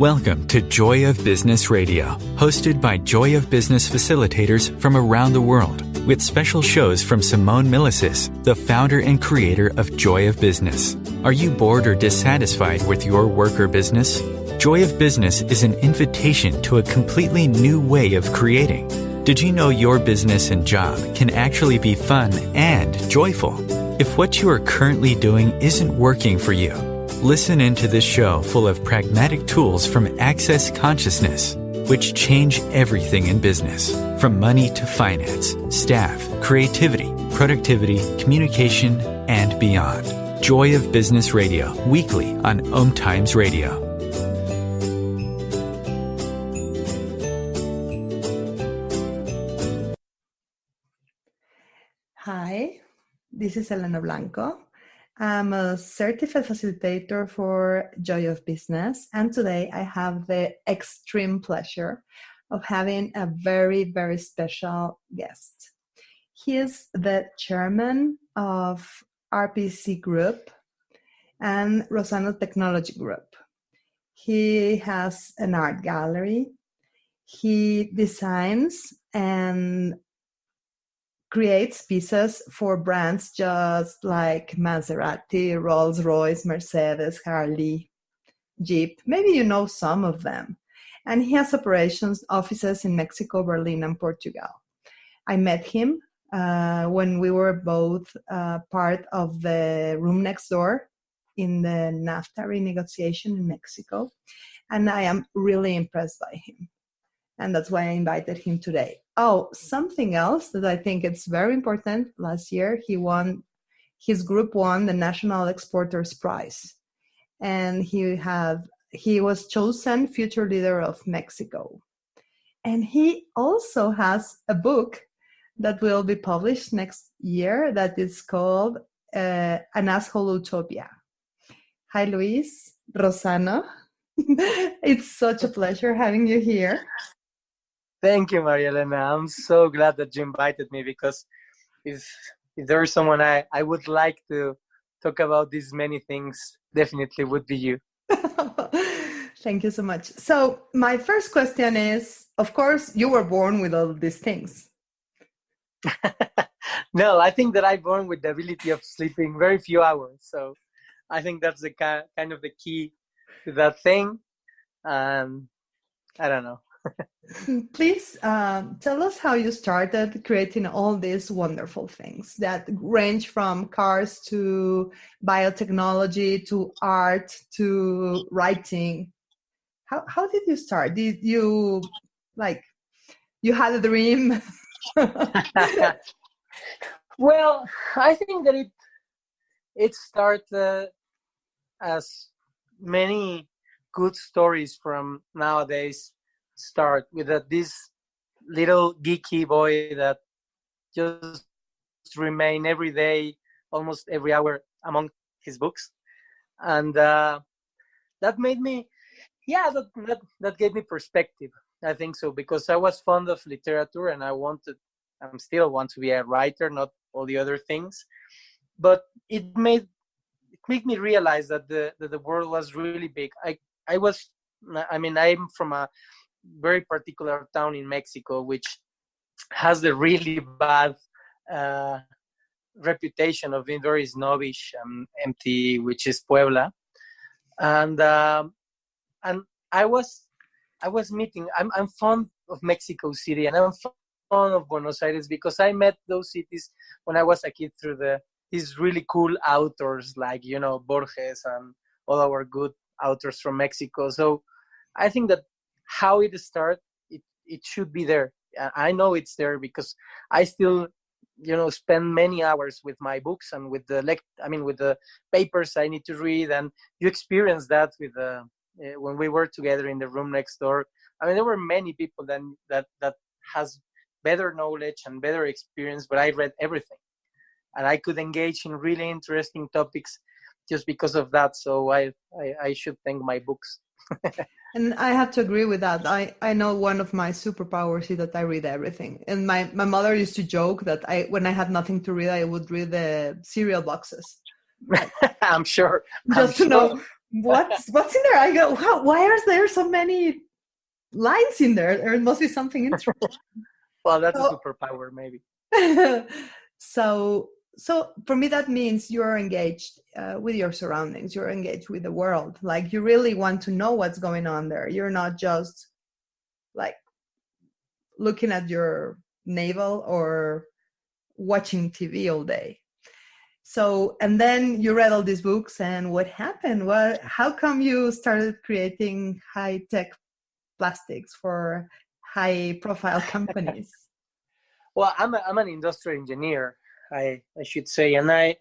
Welcome to Joy of Business Radio, hosted by Joy of Business facilitators from around the world, with special shows from Simone Milicis, the founder and creator of Joy of Business. Are you bored or dissatisfied with your work or business? Joy of Business is an invitation to a completely new way of creating. Did you know your business and job can actually be fun and joyful? If what you are currently doing isn't working for you, listen into this show full of pragmatic tools from Access Consciousness, which change everything in business, from money to finance, staff, creativity, productivity, communication, and beyond. Joy of Business Radio, weekly on OMTimes Radio. Hi, this is Elena Blanco. I'm a certified facilitator for Joy of Business, and today I have the extreme pleasure of having a very, very special guest. He is the chairman of RPC Group and Rossano Technology Group. He has an art gallery. He designs and creates pieces for brands just like Maserati, Rolls-Royce, Mercedes, Harley, Jeep. Maybe you know some of them. And he has offices in Mexico, Berlin, and Portugal. I met him when we were both part of the room next door in the NAFTA renegotiation in Mexico. And I am really impressed by him. And that's why I invited him today. Oh, something else that I think it's very important. Last year, his group won the National Exporters Prize. And he was chosen Future Leader of Mexico. And he also has a book that will be published next year that is called An Asshole Utopia. Hi, Luis Rossano. It's such a pleasure having you here. Thank you, Maria Elena. I'm so glad that you invited me, because if there's someone I would like to talk about these many things, definitely would be you. Thank you so much. So my first question is, of course, you were born with all these things. No, I think that I'm born with the ability of sleeping very few hours. So I think that's the kind of the key to that thing. I don't know. Please tell us how you started creating all these wonderful things that range from cars to biotechnology to art to writing. How did you start? Did you you had a dream? Well, I think that it started as many good stories from nowadays start with this little geeky boy that just remain every day, almost every hour among his books. And that made me, that gave me perspective. I think so, because I was fond of literature and I still want to be a writer, not all the other things. But it made me realize that the world was really big. I'm from a very particular town in Mexico, which has the really bad reputation of being very snobbish and empty, which is Puebla. And I was meeting. I'm fond of Mexico City, and I'm fond of Buenos Aires because I met those cities when I was a kid through these really cool authors like Borges and all our good authors from Mexico. So I think that how it started, it should be there. I know it's there because I still, spend many hours with my books and with the papers I need to read. And you experience that with when we were together in the room next door. I mean, there were many people that has better knowledge and better experience, but I read everything, and I could engage in really interesting topics just because of that. So I should thank my books. And I have to agree with that. I know one of my superpowers is that I read everything. And my mother used to joke that when I had nothing to read, I would read the cereal boxes. I'm sure. Just to know what's in there? I go, wow, why are there so many lines in there? There must be something interesting. Well, that's a superpower, maybe. So for me, that means you're engaged with your surroundings. You're engaged with the world. Like, you really want to know what's going on there. You're not just like looking at your navel or watching TV all day. So, and then you read all these books, and what happened? How come you started creating high-tech plastics for high-profile companies? Well, I'm an industrial engineer, I should say, and my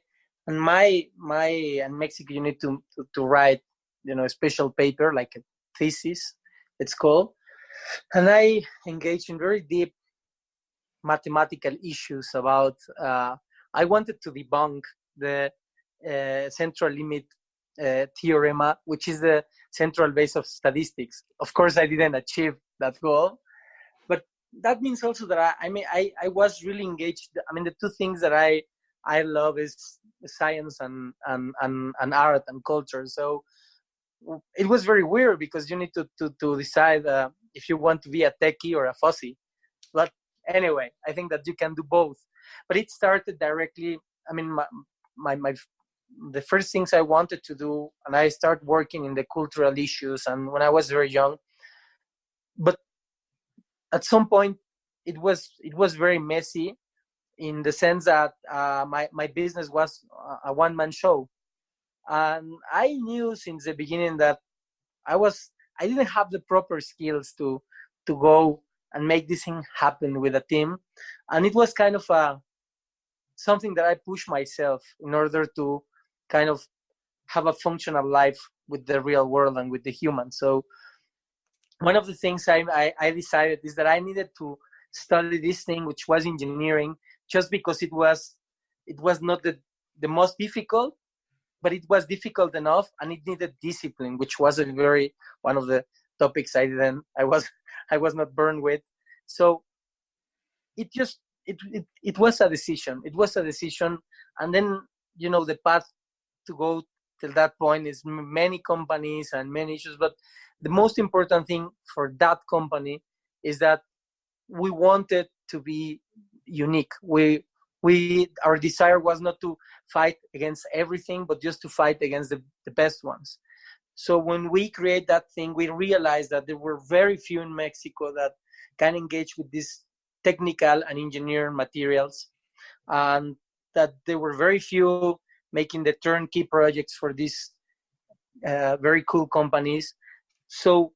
in Mexico you need to write, a special paper, like a thesis, it's called, and I engaged in very deep mathematical issues about. I wanted to debunk the central limit theorem, which is the central base of statistics. Of course, I didn't achieve that goal, but that means also that I was really engaged. I mean, the two things that I love is science and art and culture. So it was very weird because you need to decide if you want to be a techie or a fussy. But anyway, I think that you can do both. But it started directly. I mean, the first things I wanted to do, and I started working in the cultural issues, and when I was very young. But at some point, it was very messy, in the sense that my business was a one-man show, and I knew since the beginning that I didn't have the proper skills to go and make this thing happen with a team, and it was kind of something that I pushed myself in order to kind of have a functional life with the real world and with the human. So one of the things I decided is that I needed to study this thing, which was engineering, just because it was not the most difficult, but it was difficult enough, and it needed discipline, which was one of the topics I was not burned with. So it was a decision. It was a decision, and then the path to go till that point is many companies and many issues. But the most important thing for that company is that we wanted to be unique. Our desire was not to fight against everything, but just to fight against the best ones. So when we create that thing, we realized that there were very few in Mexico that can engage with these technical and engineering materials, and that there were very few making the turnkey projects for these very cool companies. So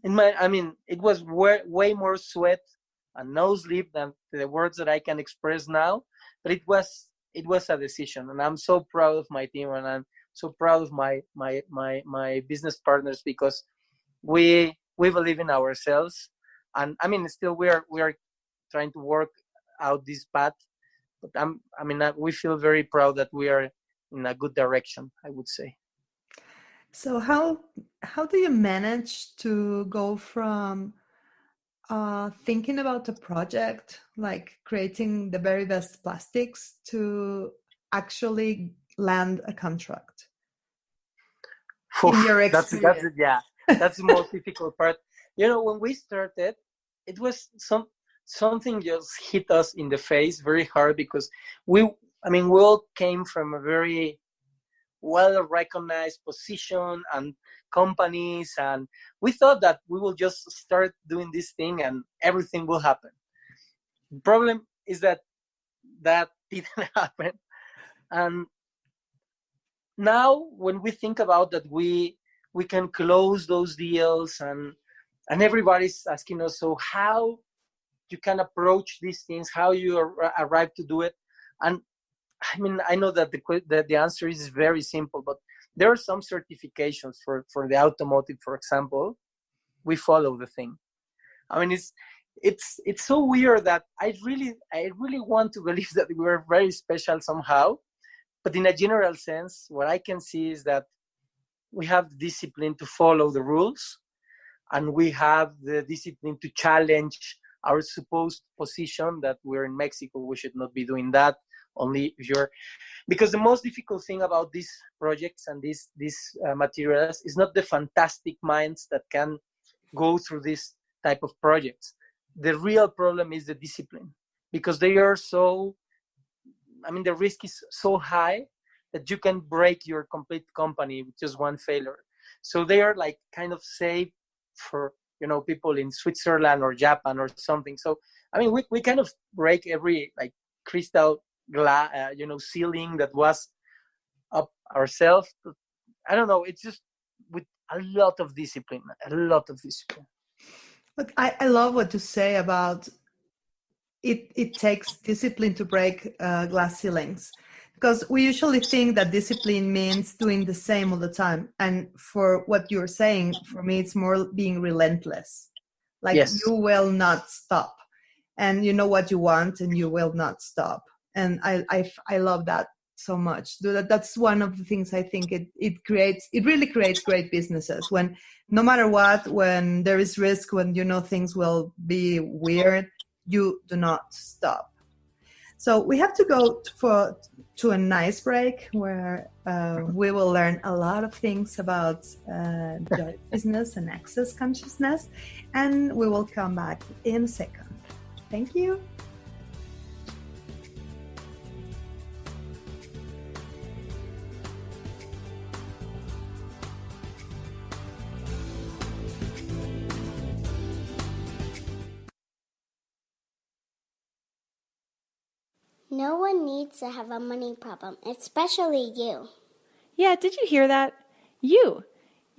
it was way more sweat and no sleep than the words that I can express now, but it was a decision, and I'm so proud of my team, and I'm so proud of my business partners, because we believe in ourselves, and still we are trying to work out this path, but we feel very proud that we are in a good direction, I would say. So how do you manage to go from thinking about a project, like creating the very best plastics, to actually land a contract? In your experience? That's the most difficult part. When we started, it was something just hit us in the face very hard, because we all came from a very well-recognized position and companies, and we thought that we will just start doing this thing and everything will happen. The problem is that didn't happen. And now when we think about that, we can close those deals, and everybody's asking us, so how you can approach these things, how you arrive to do it. And I know that the answer is very simple, but there are some certifications for the automotive, for example. We follow the thing. It's so weird that I really want to believe that we are very special somehow, but in a general sense, what I can see is that we have the discipline to follow the rules, and we have the discipline to challenge our supposed position that we're in Mexico, we should not be doing that, only if you're, because the most difficult thing about these projects and these materials is not the fantastic minds that can go through this type of projects. The real problem is the discipline, because they are so, I mean, the risk is so high that you can break your complete company with just one failure. So they are like kind of safe for, you know, people in Switzerland or Japan or something. So, I mean, we kind of break every like crystal glass, ceiling that was up ourselves. I don't know. It's just with a lot of discipline, a lot of discipline. Look, I love what you say about it takes discipline to break glass ceilings, because we usually think that discipline means doing the same all the time. And for what you're saying, for me, it's more being relentless. Like, yes, you will not stop, and you know what you want, and you will not stop. And I love that so much. That's one of the things I think it really creates great businesses, when no matter what, when there is risk, when you know things will be weird, you do not stop. So we have to go to a nice break where we will learn a lot of things about joy business and access consciousness, and we will come back in a second. Thank you. No one needs to have a money problem, especially you. Yeah, did you hear that? You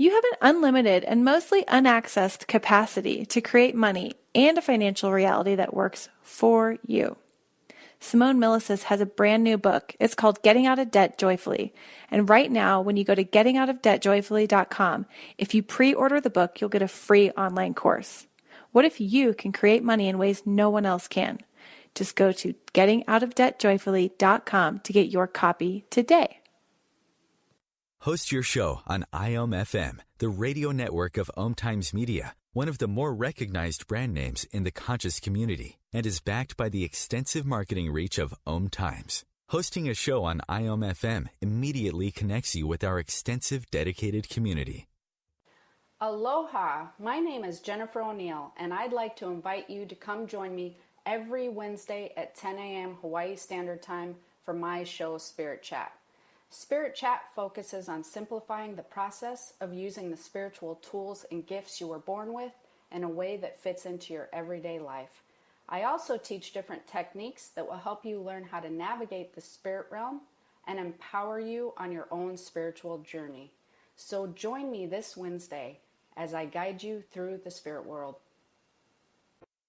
have an unlimited and mostly unaccessed capacity to create money and a financial reality that works for you. Simone Milasas has a brand new book. It's called Getting Out of Debt Joyfully. And right now, when you go to gettingoutofdebtjoyfully.com, if you pre-order the book, you'll get a free online course. What if you can create money in ways no one else can? Just go to gettingoutofdebtjoyfully.com to get your copy today. Host your show on IOM-FM, the radio network of OMTimes Media, one of the more recognized brand names in the conscious community, and is backed by the extensive marketing reach of OMTimes. Hosting a show on IOM-FM immediately connects you with our extensive dedicated community. Aloha, my name is Jennifer O'Neill, and I'd like to invite you to come join me every Wednesday at 10 a.m. Hawaii Standard Time for my show, Spirit Chat. Spirit Chat focuses on simplifying the process of using the spiritual tools and gifts you were born with in a way that fits into your everyday life. I also teach different techniques that will help you learn how to navigate the spirit realm and empower you on your own spiritual journey. So join me this Wednesday as I guide you through the spirit world.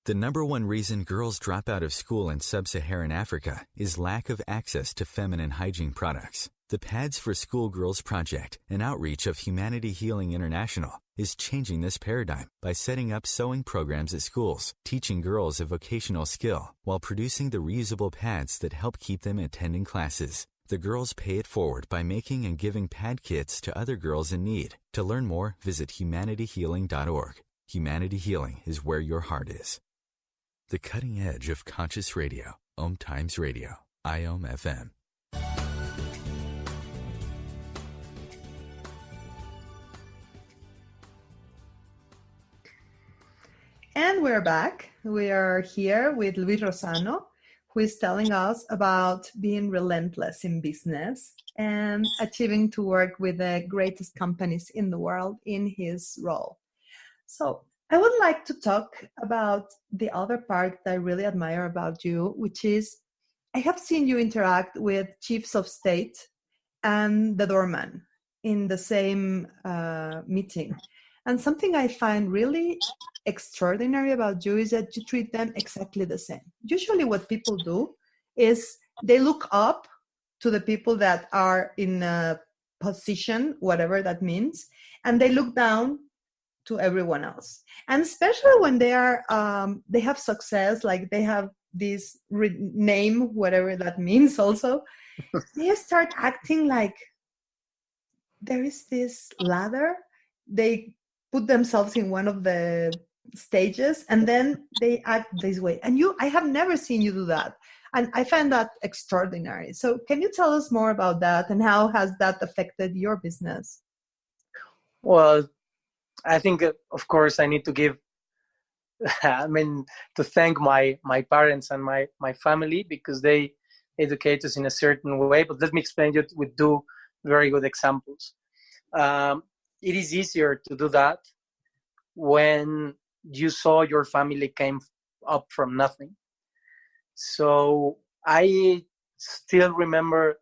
The number one reason girls drop out of school in sub-Saharan Africa is lack of access to feminine hygiene products. The Pads for Schoolgirls Project, an outreach of Humanity Healing International, is changing this paradigm by setting up sewing programs at schools, teaching girls a vocational skill, while producing the reusable pads that help keep them attending classes. The girls pay it forward by making and giving pad kits to other girls in need. To learn more, visit humanityhealing.org. Humanity Healing is where your heart is. The cutting edge of conscious radio, OMTimes Radio, IOM-FM. And we're back. We are here with Luis Rossano, who is telling us about being relentless in business and achieving to work with the greatest companies in the world in his role. So I would like to talk about the other part that I really admire about you, which is I have seen you interact with chiefs of state and the doorman in the same meeting. And something I find really extraordinary about you is that you treat them exactly the same. Usually what people do is they look up to the people that are in a position, whatever that means, and they look down to everyone else. And especially when they are, they have success, like they have this name, whatever that means also, they start acting like there is this ladder. They put themselves in one of the stages and then they act this way. And I have never seen you do that. And I find that extraordinary. So can you tell us more about that, and how has that affected your business? Well, I think, of course, I need to give, to thank my parents and my family, because they educate us in a certain way. But let me explain it with two very good examples. It is easier to do that when you saw your family came up from nothing. So I still remember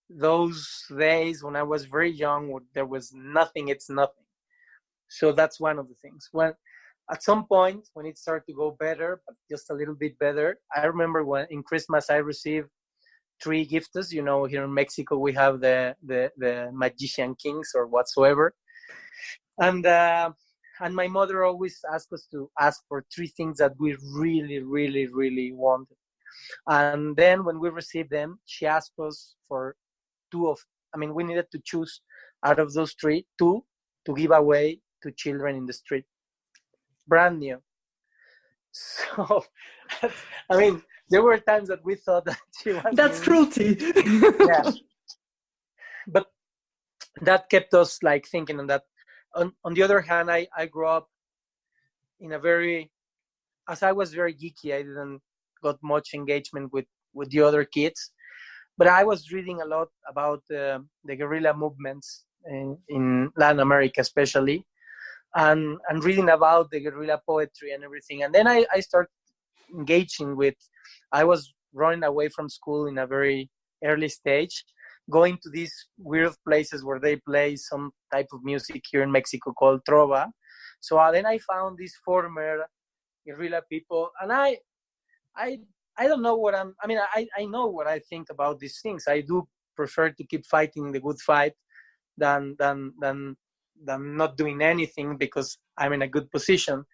those days when I was very young, where there was nothing, it's nothing. So that's one of the things. When at some point, when it started to go better, but just a little bit better, I remember when in Christmas I received 3 gifts. You know, here in Mexico we have the magician kings or whatsoever, and my mother always asked us to ask for 3 things that we really, really, really wanted. And then when we received them, she asked us for 2 we needed to choose out of those 3, 2 to give away to children in the street, brand new. So, there were times that we thought that she was. That's cruelty. Yeah. But that kept us like thinking on that. On the other hand, I grew up in as I was very geeky, I didn't got much engagement with the other kids, but I was reading a lot about the guerrilla movements in Latin America, especially, and reading about the guerrilla poetry and everything. And then I started engaging with, I was running away from school in a very early stage, going to these weird places where they play some type of music here in Mexico called trova. So then I found these former guerrilla people, and I don't know what I know what I think about these things. I do prefer to keep fighting the good fight than not doing anything because I'm in a good position.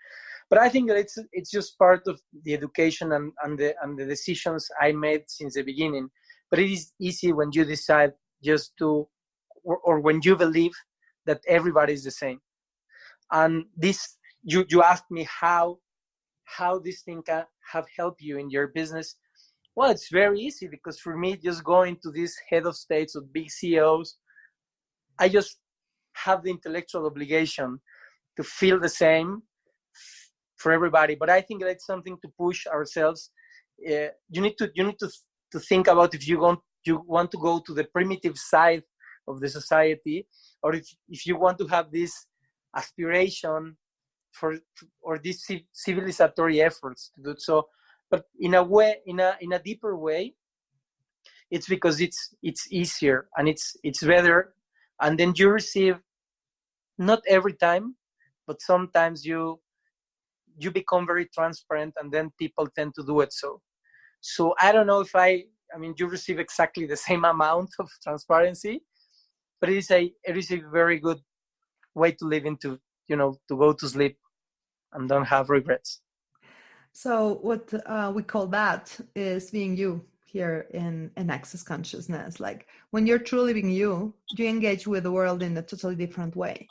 But I think that it's just part of the education and the decisions I made since the beginning. But it is easy when you decide just to, or when you believe that everybody is the same. And this, you asked me how this thing have helped you in your business. Well, it's very easy, because for me, just going to these head of states or big CEOs, I just have the intellectual obligation to feel the same for everybody. But I think that's something to push ourselves. You need to think about if you want to go to the primitive side of the society, or if you want to have this aspiration or these civilizatory efforts to do so. But in a way, in a deeper way, it's because it's easier and it's better. And then you receive, not every time, but sometimes you become very transparent, and then people tend to do it. So I don't know if you receive exactly the same amount of transparency, but it is a very good way to live into, to go to sleep and don't have regrets. So what we call that is being you here in Access Consciousness. Like when you're truly being you engage with the world in a totally different way.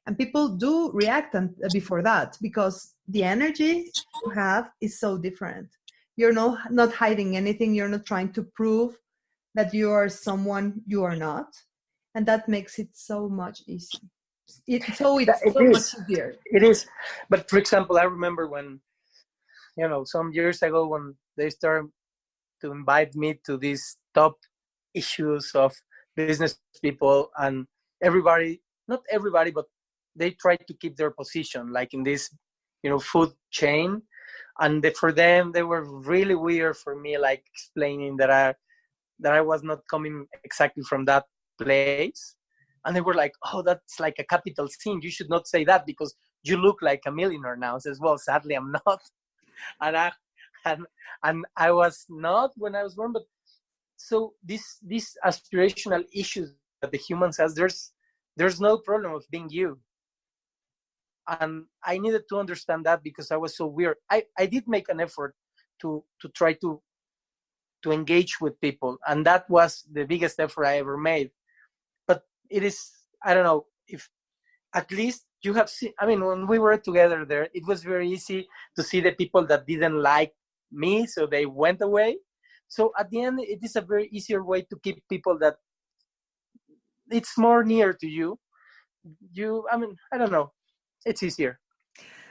And people do react before that, because the energy you have is so different. You're not hiding anything. You're not trying to prove that you are someone you are not. And that makes it so much easier. It's so much easier. It is. But for example, I remember when, some years ago, when they started to invite me to these top issues of business people, and everybody, not everybody, but they try to keep their position, like in this, food chain. And for them, they were really weird for me, like explaining that I was not coming exactly from that place. And they were like, oh, that's like a capital sin. You should not say that because you look like a millionaire now. I says, well, sadly, I'm not. And I was not when I was born. But so these aspirational issues that the humans has, there's no problem of being you. And I needed to understand that because I was so weird. I did make an effort to try to engage with people. And that was the biggest effort I ever made. But it is, I don't know, if at least you have seen, when we were together there, it was very easy to see the people that didn't like me, so they went away. So at the end, it is a very easier way to keep people that it's more near to you. I don't know. It's easier.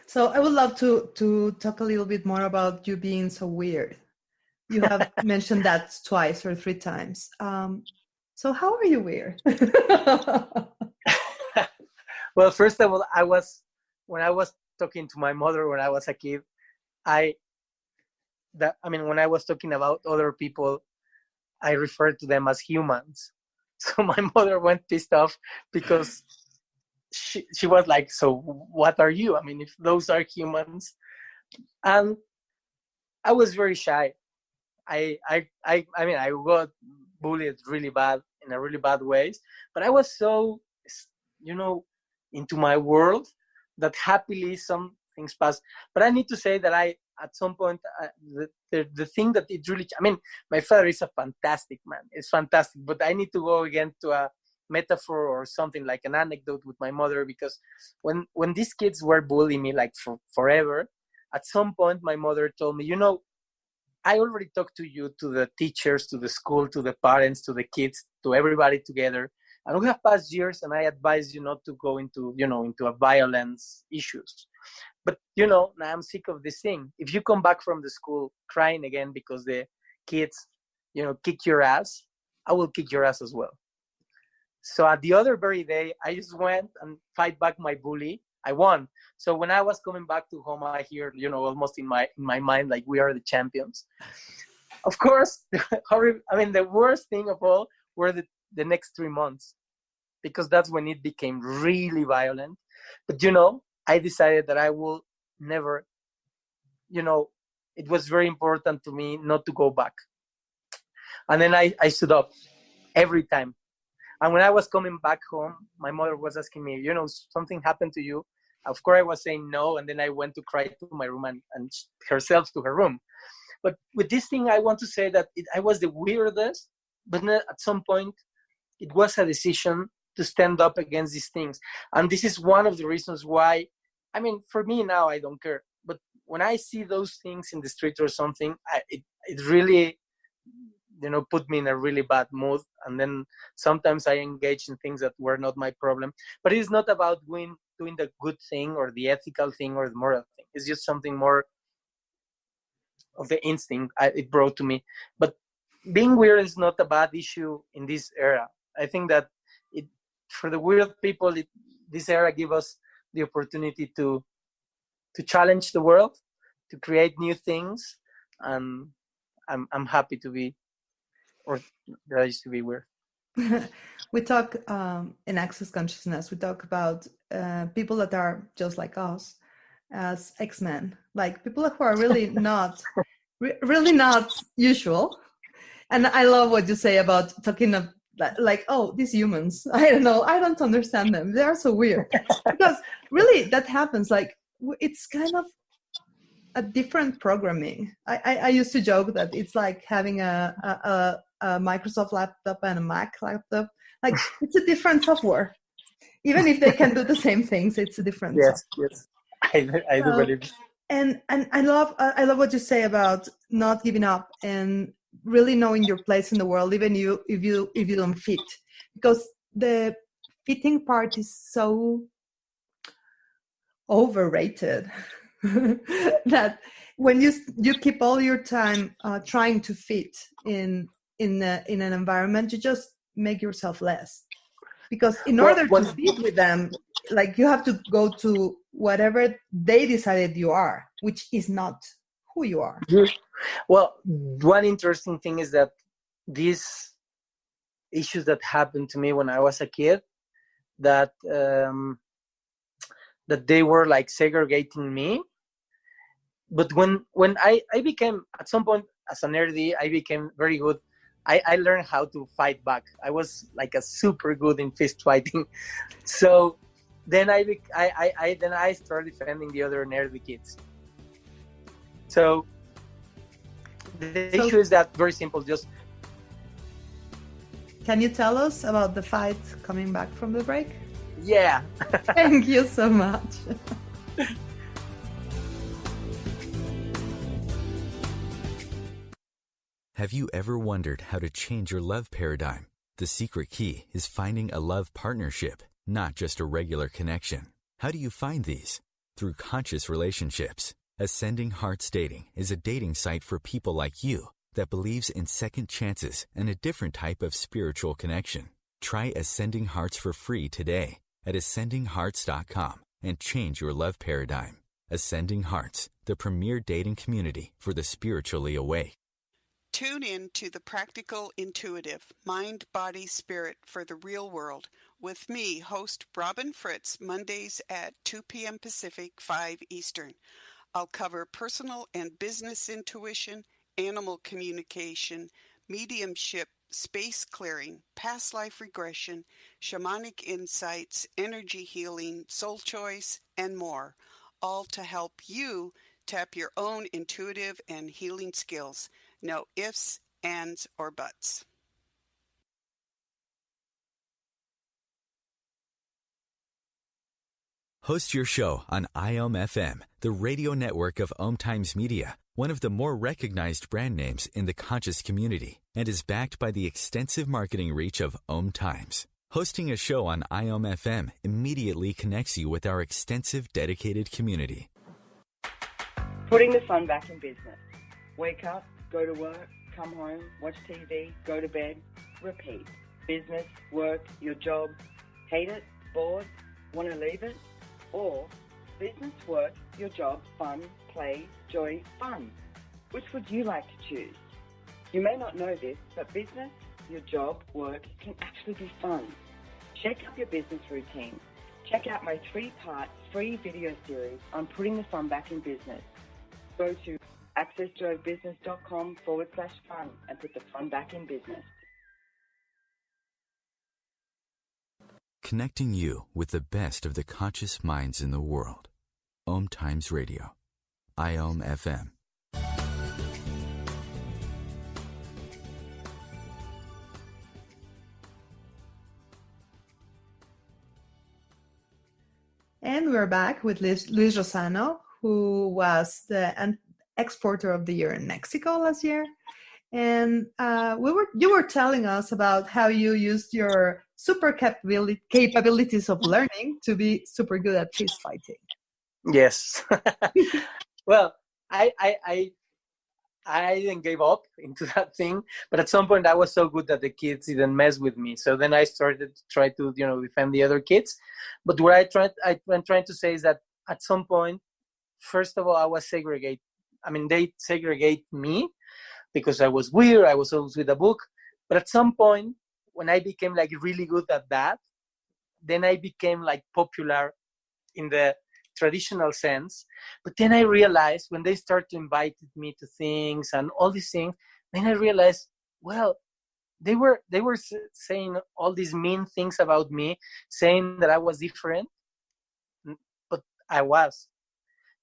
So I would love to talk a little bit more about you being so weird. You have mentioned that twice or 3 times. So how are you weird? Well, first of all, when I was talking to my mother when I was a kid, when I was talking about other people, I referred to them as humans. So my mother went pissed off because she was like, so what are you? I mean, if those are humans. And I was very shy. I got bullied really bad in a really bad ways, but I was so, into my world that happily some things passed. But I need to say that at some point, the thing that it really, my father is a fantastic man. It's fantastic, but I need to go again to a metaphor or something like an anecdote with my mother, because when these kids were bullying me like for forever, at some point my mother told me, I already talked to you, to the teachers, to the school, to the parents, to the kids, to everybody together, and we have passed years, and I advise you not to go into a violence issues. But now I'm sick of this thing. If you come back from the school crying again because the kids kick your ass, I will kick your ass as well. So at the other very day, I just went and fight back my bully. I won. So when I was coming back to home, I hear, almost in my mind, like, we are the champions. Of course, the worst thing of all were the next 3 months, because that's when it became really violent. But, I decided that I will never, it was very important to me not to go back. And then I stood up every time. And when I was coming back home, my mother was asking me, something happened to you? Of course, I was saying no. And then I went to cry to my room and herself to her room. But with this thing, I want to say that I was the weirdest, but at some point, it was a decision to stand up against these things. And this is one of the reasons why, for me now, I don't care. But when I see those things in the street or something, it really, put me in a really bad mood. And then sometimes I engage in things that were not my problem. But it's not about doing the good thing or the ethical thing or the moral thing. It's just something more of the instinct it brought to me. But being weird is not a bad issue in this era. I think that for the weird people, this era gives us the opportunity to challenge the world, to create new things. And I'm happy to be, or that I used to be weird. We talk in Access Consciousness, we talk about people that are just like us as X-Men, like people who are really not usual. And I love what you say about talking of like, oh, these humans, I don't know, I don't understand them. They are so weird. Because really that happens. Like, it's kind of a different programming. I used to joke that it's like having a Microsoft laptop and a Mac laptop. Like, it's a different software. Even if they can do the same things, it's a different software. Yes. I do believe. And I love what you say about not giving up and really knowing your place in the world, even if you don't fit, because the fitting part is so overrated that when you keep all your time trying to fit in an environment, you just make yourself less. Because in order to fit with them, like, you have to go to whatever they decided you are, which is not who you are. Well, one interesting thing is that these issues that happened to me when I was a kid, that they were like segregating me. But when I became, at some point as an nerdy, I became very good. I learned how to fight back. I was like a super good in fist fighting. So then I started defending the other nerdy kids. So the issue is that very simple. Just, can you tell us about the fight coming back from the break? Yeah. Thank you so much. Have you ever wondered how to change your love paradigm? The secret key is finding a love partnership, not just a regular connection. How do you find these? Through conscious relationships. Ascending Hearts Dating is a dating site for people like you that believes in second chances and a different type of spiritual connection. Try Ascending Hearts for free today at ascendinghearts.com and change your love paradigm. Ascending Hearts, the premier dating community for the spiritually awake. Tune in to The Practical Intuitive, Mind, Body, Spirit for the Real World with me, host Robin Fritz, Mondays at 2 p.m. Pacific, 5 Eastern. I'll cover personal and business intuition, animal communication, mediumship, space clearing, past life regression, shamanic insights, energy healing, soul choice, and more, all to help you tap your own intuitive and healing skills. No ifs, ands, or buts. Host your show on IOM-FM, the radio network of OMTimes Media, one of the more recognized brand names in the conscious community, and is backed by the extensive marketing reach of OMTimes. Hosting a show on IOM-FM immediately connects you with our extensive dedicated community. Putting the fun back in business. Wake up, go to work, come home, watch TV, go to bed, repeat. Business, work, your job, hate it, bored, want to leave it? Or business, work, your job, fun, play, joy, fun. Which would you like to choose? You may not know this, but business, your job, work can actually be fun. Shake up your business routine. Check out my 3-part free video series on putting the fun back in business. Go to accessjoybusiness.com/fun and put the fun back in business. Connecting you with the best of the conscious minds in the world. OMTimes Radio. IOM-FM. And we're back with Luis Rossano, who was an exporter of the year in Mexico last year. And you were telling us about how you used your super capabilities of learning to be super good at fist fighting. Yes. Well, I didn't give up into that thing, but at some point I was so good that the kids didn't mess with me. So then I started to try to, defend the other kids. But what I'm trying to say is that at some point, first of all, I was segregated. I mean, they segregate me because I was weird. I was always with a book. But at some point, when I became like really good at that, then I became like popular in the traditional sense. But then I realized when they started to invite me to things and all these things, then I realized, well, they were saying all these mean things about me, saying that I was different, but I was.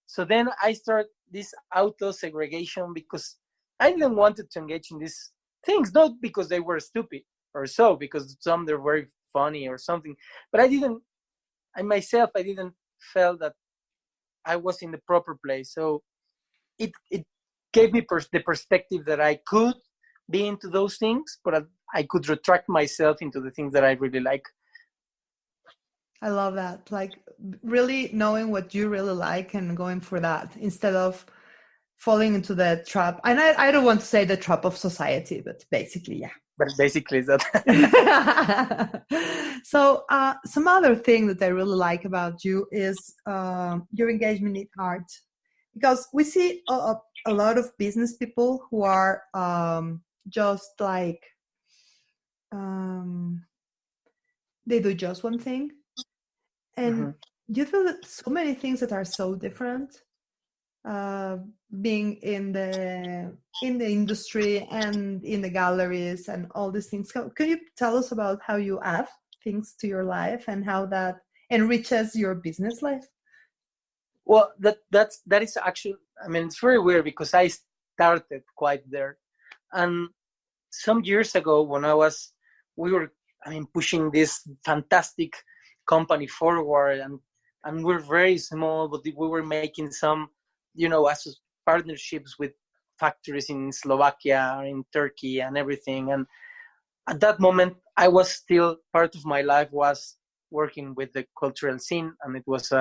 So then I started this auto segregation because I didn't want to engage in these things, not because they were stupid or so, because some they're very funny or something, but I didn't feel that I was in the proper place. So it gave me the perspective that I could be into those things, but I could retract myself into the things that I really like. I love that. Like really knowing what you really like and going for that instead of falling into the trap. And I don't want to say the trap of society, but basically, yeah. But basically that. So some other thing that I really like about you is your engagement in art, because we see a lot of business people who are just like they do just one thing, and you do so many things that are so different. Being in the industry and in the galleries and all these things. Can you tell us about how you add things to your life and how that enriches your business life? Well, that is actually, I mean, it's very weird because I started quite there. And some years ago when we were pushing this fantastic company forward and we're very small, but we were making some, partnerships with factories in Slovakia, in Turkey, and everything. And at that moment, I was still, part of my life was working with the cultural scene, and it was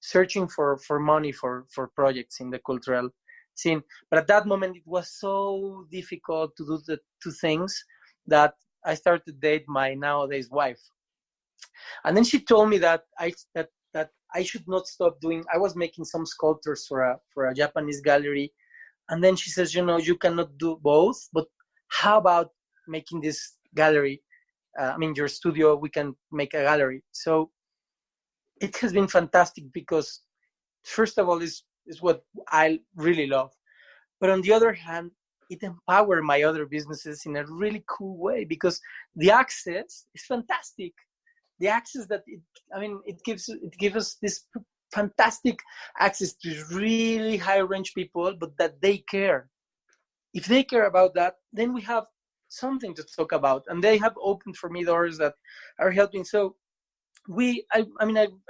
searching for money for projects in the cultural scene. But at that moment, it was so difficult to do the two things that I started to date my nowadays wife. And then she told me that I should not stop doing. I was making some sculptures for a Japanese gallery, and then she says, you cannot do both. But how about making this gallery? Your studio. We can make a gallery. So it has been fantastic because, first of all, is what I really love. But on the other hand, it empowered my other businesses in a really cool way because the access is fantastic. The access that it gives us this fantastic access to really high range people, but that they care. If they care about that, then we have something to talk about, and they have opened for me doors that are helping. So I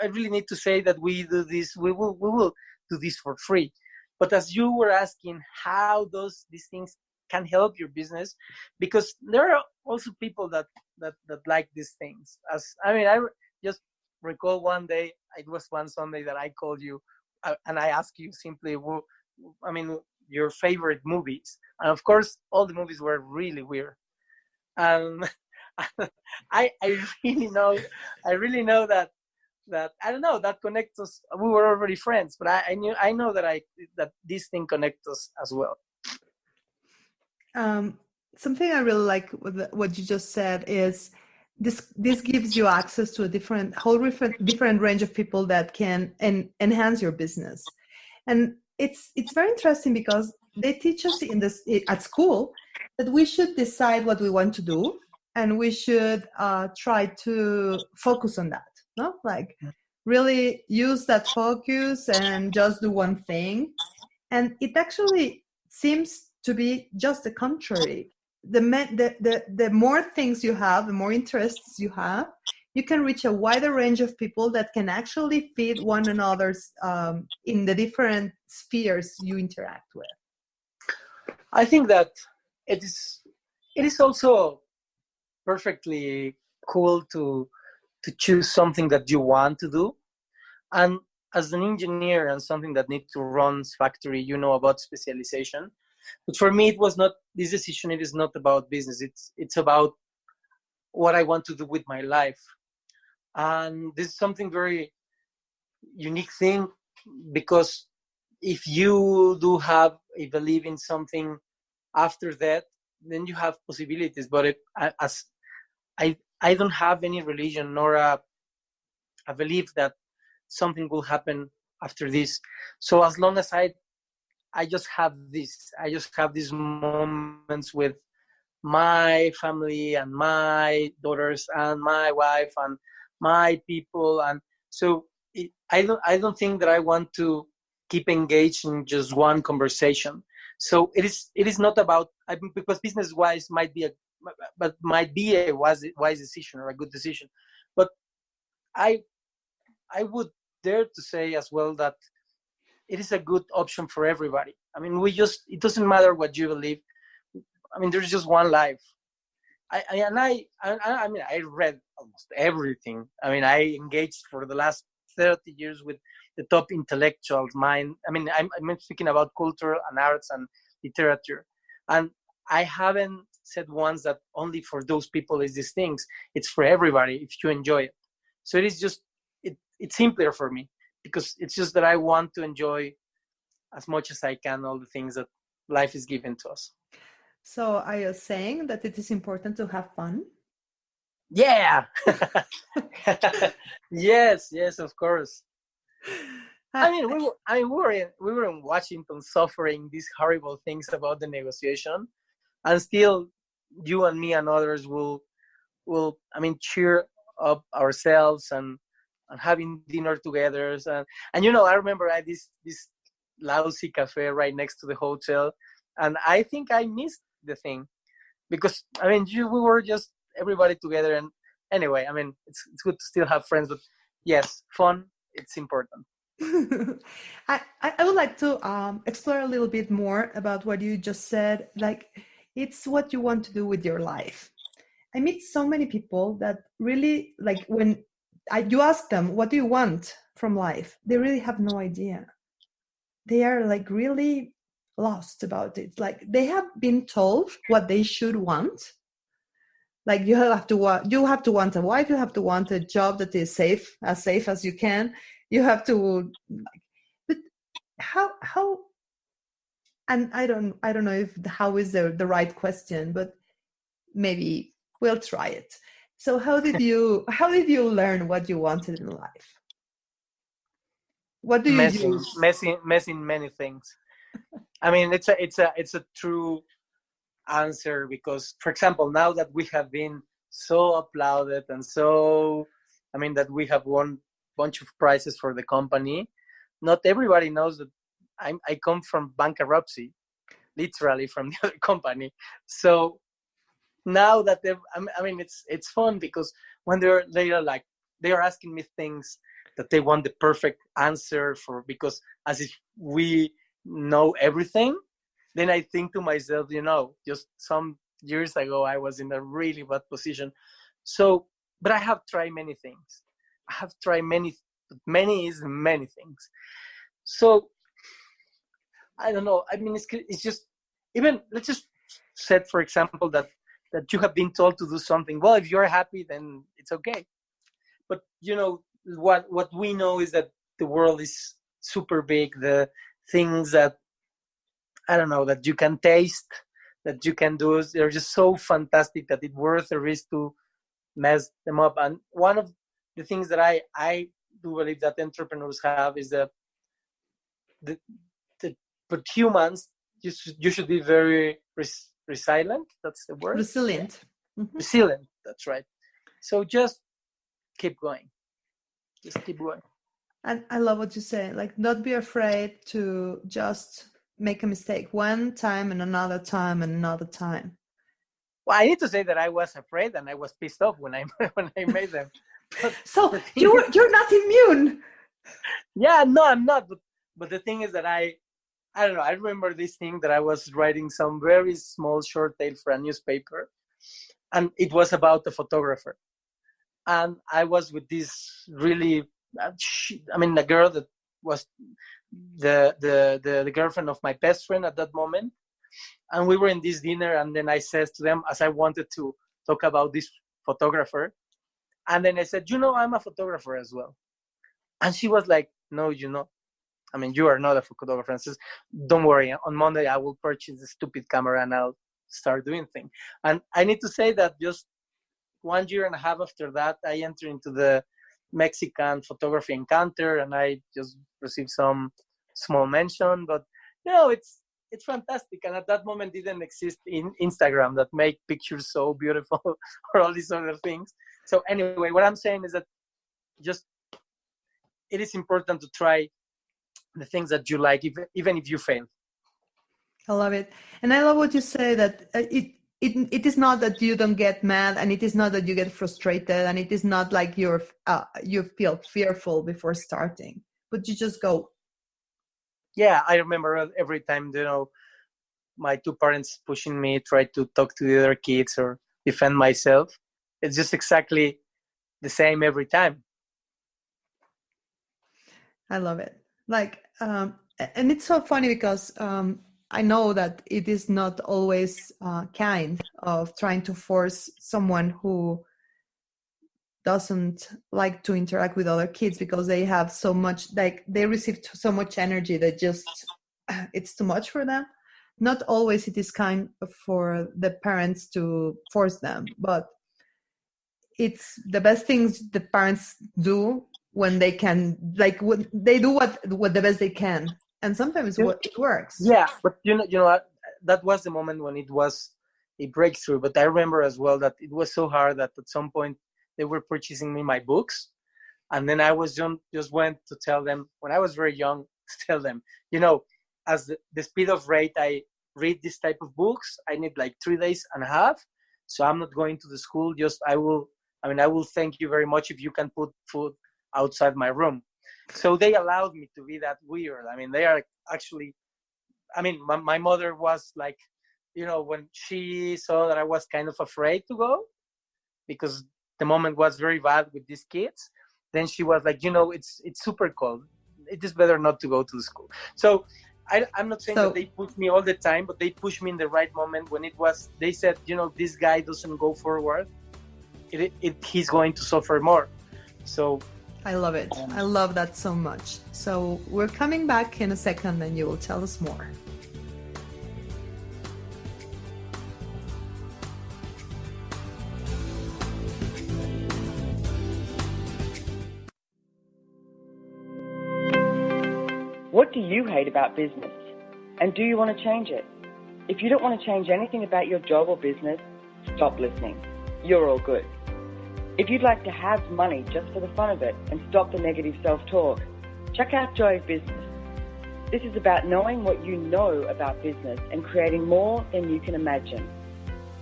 really need to say that we do this. We will do this for free. But as you were asking, how these things can help your business, because there are also people that like these things. I just recall one day, it was one Sunday that I called you and I asked you simply, your favorite movies. And of course, all the movies were really weird. And I really know that I don't know, that connects us. We were already friends, but I know that this thing connects us as well. Something I really like with what you just said is this gives you access to a different range of people that can enhance your business. And it's very interesting because they teach us at school that we should decide what we want to do, and we should try to focus on that. No, like really use that focus and just do one thing. And it actually seems to be just the contrary. The more things you have, the more interests you have, you can reach a wider range of people that can actually feed one another's in the different spheres you interact with. I think that it is also perfectly cool to choose something that you want to do. And as an engineer and something that needs to run factory, about specialization. But for me, it was not this decision. It is not about business. It's about what I want to do with my life. And this is something very unique thing, because if you believe in something after that, then you have possibilities. But I don't have any religion nor a belief that something will happen after this. So as long as I just have these moments with my family and my daughters and my wife and my people, and so I don't think that I want to keep engaged in just one conversation. So it is not about, because business wise might be a wise decision or a good decision, but I would dare to say as well that it is a good option for everybody. It doesn't matter what you believe. There's just one life. I read almost everything. I engaged for the last 30 years with the top intellectuals. I'm speaking about culture and arts and literature. And I haven't said once that only for those people is these things. It's for everybody if you enjoy it. So it is just, it's simpler for me, because it's just that I want to enjoy as much as I can all the things that life is given to us. So are you saying that it is important to have fun? Yeah. Yes, of course. We were in Washington suffering these horrible things about the negotiation, and still you and me and others will cheer up ourselves and having dinner together. And I remember I had this lousy cafe right next to the hotel, and I think I missed the thing, because we were just everybody together. And anyway, it's good to still have friends, but yes, fun, it's important. I would like to explore a little bit more about what you just said. Like, it's what you want to do with your life. I meet so many people that really, like, when you ask them, what do you want from life? They really have no idea. They are like really lost about it. Like, they have been told what they should want. Like, you have to want a wife, you have to want a job that is safe as you can. You have to, but how, and I don't know if how is the right question, but maybe we'll try it. So how did you learn what you wanted in life? What do you use? Messing many things. I mean, it's a true answer, because, for example, now that we have been so applauded and so, I mean, that we have won bunch of prizes for the company, not everybody knows that I come from bankruptcy, literally from the other company. So now that I mean, it's fun, because when they are asking me things that they want the perfect answer for, because as if we know everything, then I think to myself, just some years ago I was in a really bad position. So, but I have tried many things. I have tried many things. So I don't know. I mean, it's just, even, let's just say, for example, that you have been told to do something. Well, if you're happy, then it's okay. But what we know is that the world is super big. The things that, I don't know, that you can taste, that you can do, they're just so fantastic that it's worth the risk to mess them up. And one of the things that I do believe that entrepreneurs have is that but humans, you should be very resilient. That's the word. Resilient. Yeah. Mm-hmm. Resilient. That's right. So just keep going. Just keep going. And I love what you say. Like, not be afraid to just make a mistake one time and another time and another time. Well, I need to say that I was afraid and I was pissed off when I made them. So you're not immune. Yeah, no, I'm not. But the thing is that I don't know. I remember this thing that I was writing some very small short tale for a newspaper, and it was about a photographer. And I was with this really, a girl that was the girlfriend of my best friend at that moment. And we were in this dinner, and then I said to them, as I wanted to talk about this photographer, and then I said, I'm a photographer as well. And she was like, no, I mean, you are not a photographer. And says, don't worry, on Monday I will purchase the stupid camera and I'll start doing things. And I need to say that just 1 year and a half after that, I entered into the Mexican photography encounter, and I just received some small mention. But it's fantastic. And at that moment didn't exist in Instagram that make pictures so beautiful or all these other things. So anyway, what I'm saying is that just it is important to try the things that you like, even if you fail. I love it. And I love what you say, that it is not that you don't get mad, and it is not that you get frustrated, and it is not like you feel fearful before starting, but you just go. Yeah, I remember every time, my two parents pushing me, try to talk to the other kids or defend myself. It's just exactly the same every time. I love it. Like, and it's so funny because I know that it is not always kind of trying to force someone who doesn't like to interact with other kids, because they have so much, like, they receive so much energy that just it's too much for them. Not always it is kind for the parents to force them, but it's the best things the parents do when they can, like, they do what the best they can, and sometimes it works. Yeah, but that was the moment when it was a breakthrough. But I remember as well that it was so hard that at some point they were purchasing me my books, and then I was just went to tell them when I was very young, to tell them, as the speed of rate I read this type of books, I need like 3 days and a half, so I'm not going to the school. I will thank you very much if you can put food outside my room. So they allowed me to be that weird. I mean, they are actually, I mean, my mother was like, you know, when she saw that I was kind of afraid to go because the moment was very bad with these kids, then she was like, you know, it's super cold. It is better not to go to the school. So I'm not saying that they push me all the time, but they push me in the right moment when they said, you know, this guy doesn't go forward, he's going to suffer more. So I love it. I love that so much. So we're coming back in a second and you will tell us more. What do you hate about business? And do you want to change it? If you don't want to change anything about your job or business, stop listening. You're all good. If you'd like to have money just for the fun of it and stop the negative self-talk, check out Joy of Business. This is about knowing what you know about business and creating more than you can imagine.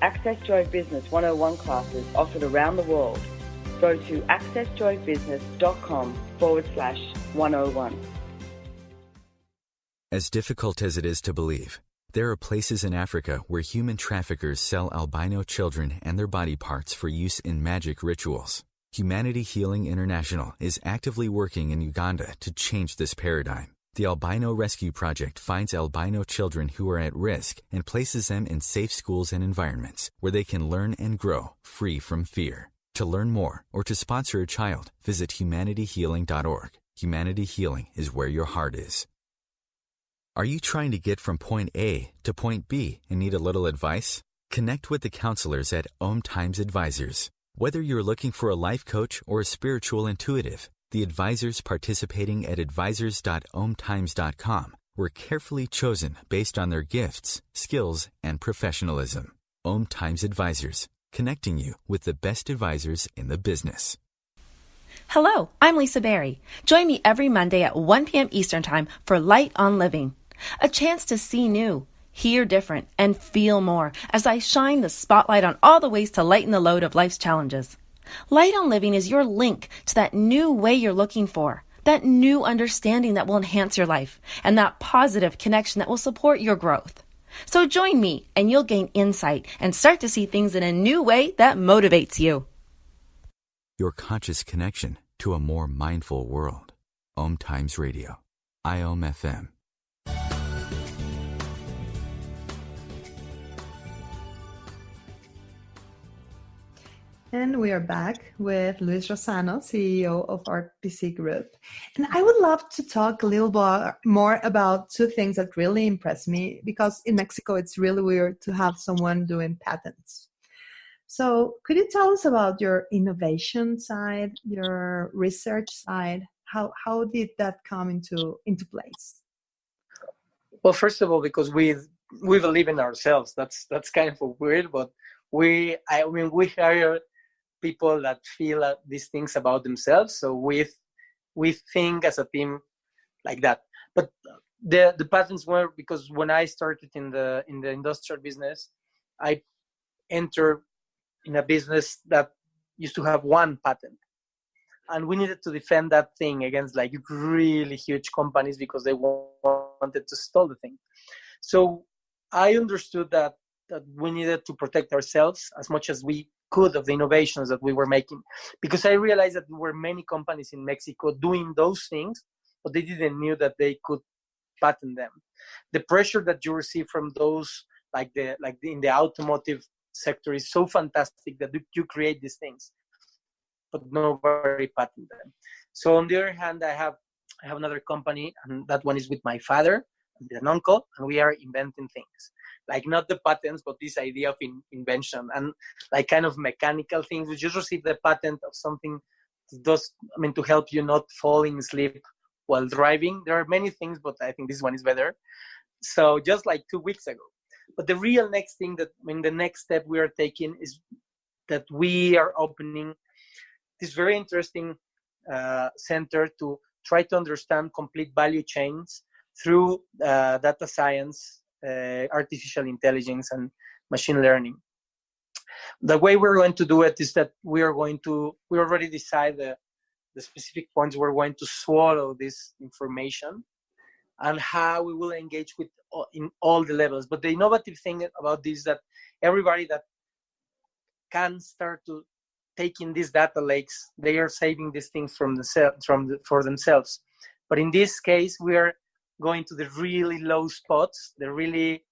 Access Joy of Business 101 classes offered around the world. Go to accessjoybusiness.com/101. As difficult as it is to believe, there are places in Africa where human traffickers sell albino children and their body parts for use in magic rituals. Humanity Healing International is actively working in Uganda to change this paradigm. The Albino Rescue Project finds albino children who are at risk and places them in safe schools and environments where they can learn and grow free from fear. To learn more or to sponsor a child, visit humanityhealing.org. Humanity Healing is where your heart is. Are you trying to get from point A to point B and need a little advice? Connect with the counselors at OMTimes Advisors. Whether you're looking for a life coach or a spiritual intuitive, the advisors participating at advisors.omtimes.com were carefully chosen based on their gifts, skills, and professionalism. OMTimes Advisors, connecting you with the best advisors in the business. Hello, I'm Lisa Berry. Join me every Monday at 1 p.m. Eastern Time for Light on Living. A chance to see new, hear different, and feel more as I shine the spotlight on all the ways to lighten the load of life's challenges. Light on Living is your link to that new way you're looking for, that new understanding that will enhance your life, and that positive connection that will support your growth. So join me and you'll gain insight and start to see things in a new way that motivates you. Your conscious connection to a more mindful world. OMTimes Radio. IOM FM. And we are back with Luis Rossano, CEO of RPC Group. And I would love to talk a little more about two things that really impress me, because in Mexico, it's really weird to have someone doing patents. So could you tell us about your innovation side, your research side? How did that come into place? Well, first of all, because we believe in ourselves. That's kind of weird, but we hire people that feel these things about themselves. So we think as a team like that. But the patents were because when I started in the industrial business, I entered in a business that used to have one patent, and we needed to defend that thing against like really huge companies because they wanted to steal the thing. So I understood that we needed to protect ourselves as much as we could of the innovations that we were making, because I realized that there were many companies in Mexico doing those things, but they didn't know that they could patent them. The pressure that you receive from those, in the automotive sector, is so fantastic that you create these things, but nobody patent them. So on the other hand, I have another company, and that one is with my father and an uncle, and we are inventing things. Like not the patents, but this idea of invention and like kind of mechanical things. We just received the patent of something to help you not falling asleep while driving. There are many things, but I think this one is better. So just like 2 weeks ago. But the real next thing the next step we are taking is that we are opening this very interesting center to try to understand complete value chains through data science, artificial intelligence, and machine learning. The way we're going to do it is that we already decide the the specific points we're going to swallow this information, and how we will engage with in all the levels. But the innovative thing about this is that everybody that can start to take in these data lakes, they are saving these things for themselves. But in this case, we are going to the really low spots, the really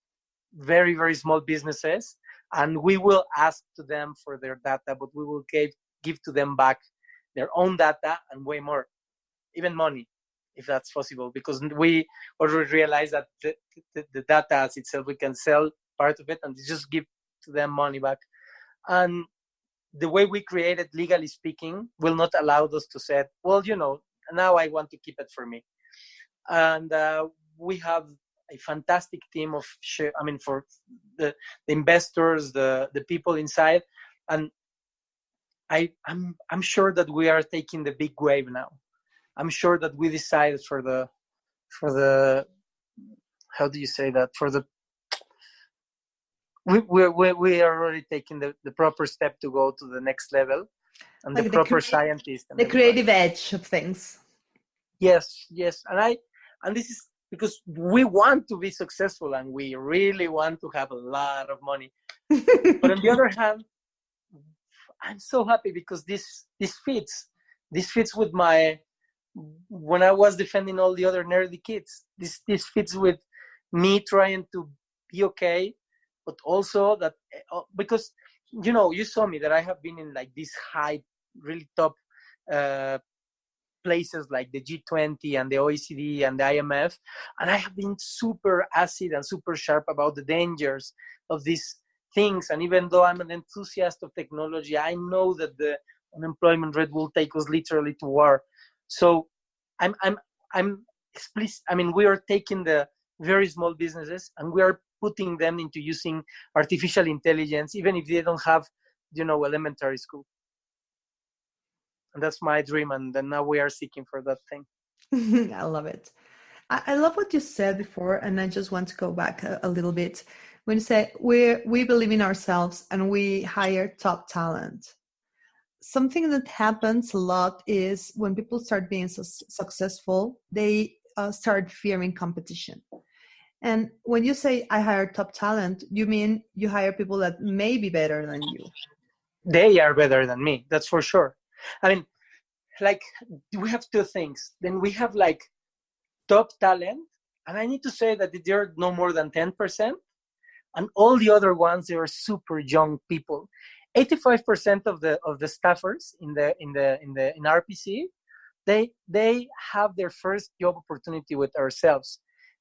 very, very small businesses, and we will ask to them for their data, but we will give to them back their own data and way more, even money, if that's possible, because we already realize that the data as itself, we can sell part of it and just give to them money back. And the way we created, legally speaking, will not allow us to say, well, now I want to keep it for me. And we have a fantastic team of for the investors, the people inside, and I'm sure that we are taking the big wave now. I'm sure that we decided for the how do you say that, we are already taking the proper step to go to the next level, and like the proper scientist, the creative edge of things. Yes, and this is because we want to be successful and we really want to have a lot of money. But on the other hand, I'm so happy because this fits with when I was defending all the other nerdy kids. This fits with me trying to be okay, but also that because you saw me that I have been in like this high, really top places like the G20 and the OECD and the IMF, and I have been super acid and super sharp about the dangers of these things. And even though I'm an enthusiast of technology, I know that the unemployment rate will take us literally to war. So I'm explicit. We are taking the very small businesses and we are putting them into using artificial intelligence, even if they don't have, elementary school. And that's my dream. And then now we are seeking for that thing. I love it. I love what you said before. And I just want to go back a little bit. When you say we believe in ourselves and we hire top talent, something that happens a lot is when people start being successful, they start fearing competition. And when you say I hire top talent, you mean you hire people that may be better than you. They are better than me, that's for sure. We have two things. Then we have top talent, and I need to say that they're no more than 10%, and all the other ones, they are super young people. 85% of the staffers in RPC, they have their first job opportunity with ourselves.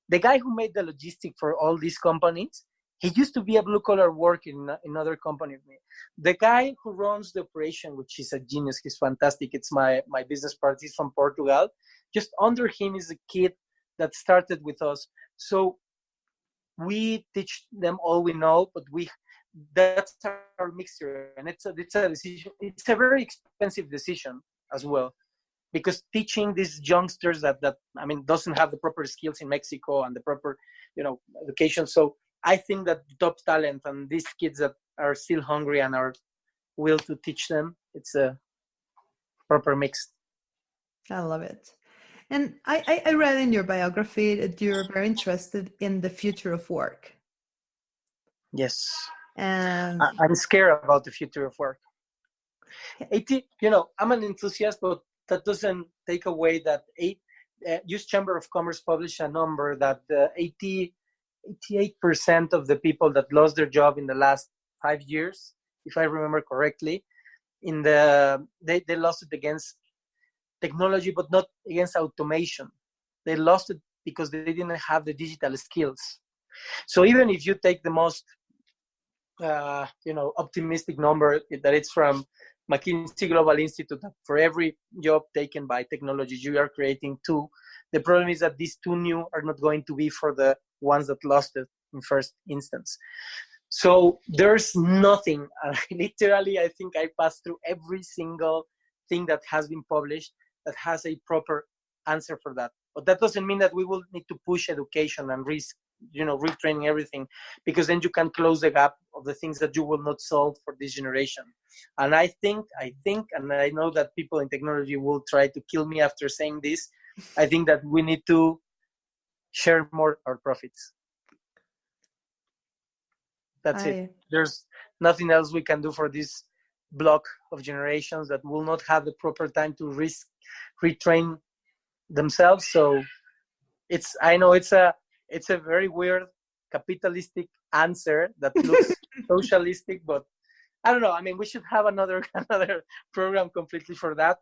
The guy who made the logistic for all these companies, he used to be a blue-collar worker in another company with me. The guy who runs the operation, which is a genius, he's fantastic. It's my business partner. He's from Portugal. Just under him is a kid that started with us. So we teach them all we know, but that's our mixture. And it's a decision. It's a very expensive decision as well, because teaching these youngsters that doesn't have the proper skills in Mexico and the proper, education. So I think that top talent and these kids that are still hungry and are will to teach them, it's a proper mix. I love it. And I read in your biography that you're very interested in the future of work. Yes. And I'm scared about the future of work. I'm an enthusiast, but that doesn't take away that US Chamber of Commerce published a number that 88% of the people that lost their job in the last 5 years, if I remember correctly, they lost it against technology, but not against automation. They lost it because they didn't have the digital skills. So even if you take the most, optimistic number that it's from McKinsey Global Institute, that for every job taken by technology, you are creating 2. The problem is that these 2 new are not going to be for the ones that lost it in first instance. So there's nothing. Literally, I think I passed through every single thing that has been published that has a proper answer for that. But that doesn't mean that we will need to push education and risk retraining everything, because then you can close the gap of the things that you will not solve for this generation. And I think, and I know that people in technology will try to kill me after saying this, I think that we need to share more our profits. That's it. There's nothing else we can do for this block of generations that will not have the proper time to retrain themselves. So I know it's a very weird capitalistic answer that looks socialistic, but I don't know. I mean, we should have another program completely for that.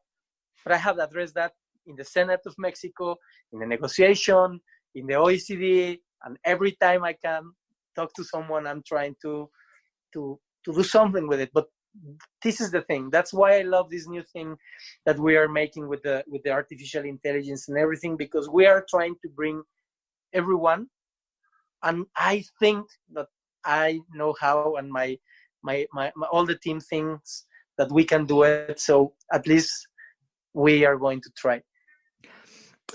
But I have addressed that in the Senate of Mexico, in the negotiation, in the OECD, and every time I can talk to someone, I'm trying to do something with it. But this is the thing. That's why I love this new thing that we are making with the artificial intelligence and everything, because we are trying to bring everyone. And I think that I know how, and my all the team thinks that we can do it. So at least we are going to try.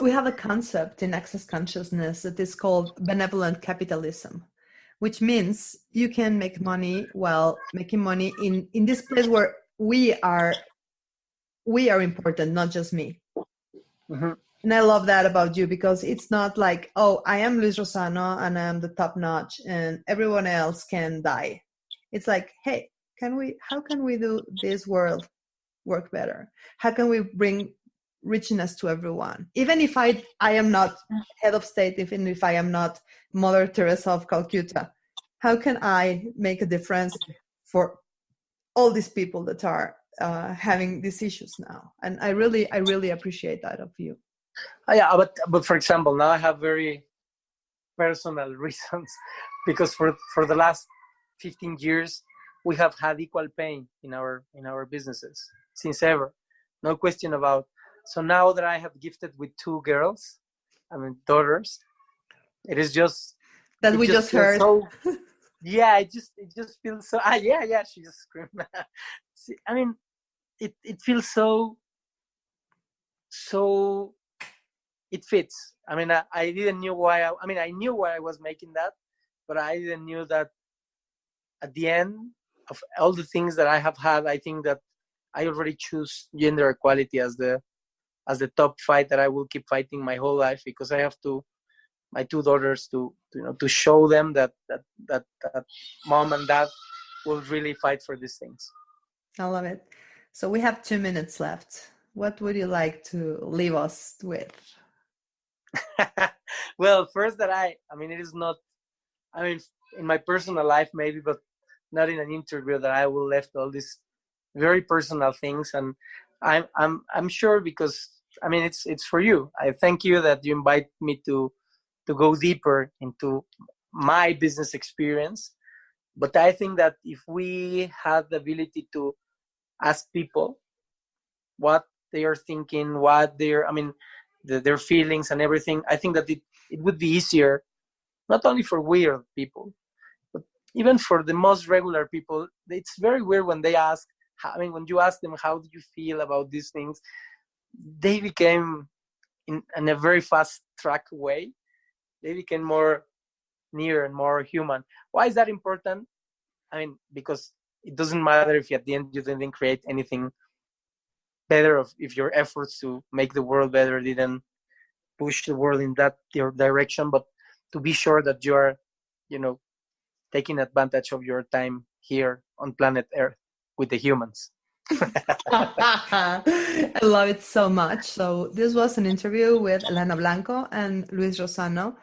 We have a concept in Access Consciousness that is called benevolent capitalism, which means you can make money while making money in this place where we are important, not just me. Mm-hmm. And I love that about you, because it's not like, oh, I am Luis Rossano and I'm the top notch and everyone else can die. It's like, hey, how can we do this world work better? How can we bring richness to everyone? Even if I am not head of state, even if I am not Mother Teresa of Calcutta, how can I make a difference for all these people that are having these issues now? And I really appreciate that of you. Yeah, but for example, now I have very personal reasons, because for the last 15 years we have had equal pay in our businesses since ever, no question about. So now that I have gifted with 2 girls, daughters, it is just that we just heard. So, yeah, it just feels so. Yeah, she just screamed. I mean, it feels so. It fits. I mean, I didn't know why. I knew why I was making that, but I didn't know that at the end of all the things that I have had, I think that I already choose gender equality as the top fight that I will keep fighting my whole life, because I have my 2 daughters to show them that mom and dad will really fight for these things. I love it. So we have 2 minutes left. What would you like to leave us with? Well, first that it is not, in my personal life maybe, but not in an interview, that I will left all these very personal things. And I'm sure, because it's for you. I thank you that you invite me to go deeper into my business experience. But I think that if we had the ability to ask people what they are thinking, what their feelings and everything, I think that it would be easier, not only for weird people, but even for the most regular people. It's very weird when they ask, when you ask them, how do you feel about these things? They became, in a very fast track way, they became more near and more human. Why is that important? Because it doesn't matter if at the end you didn't create anything better, if your efforts to make the world better didn't push the world in your direction, but to be sure that you are, taking advantage of your time here on planet Earth with the humans. I love it so much. So this was an interview with Elena Blanco and Luis Rossano.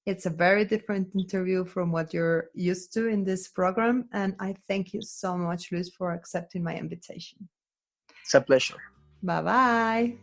It's a very different interview from what you're used to in this program. And I thank you so much, Luis, for accepting my invitation. It's a pleasure. Bye-bye.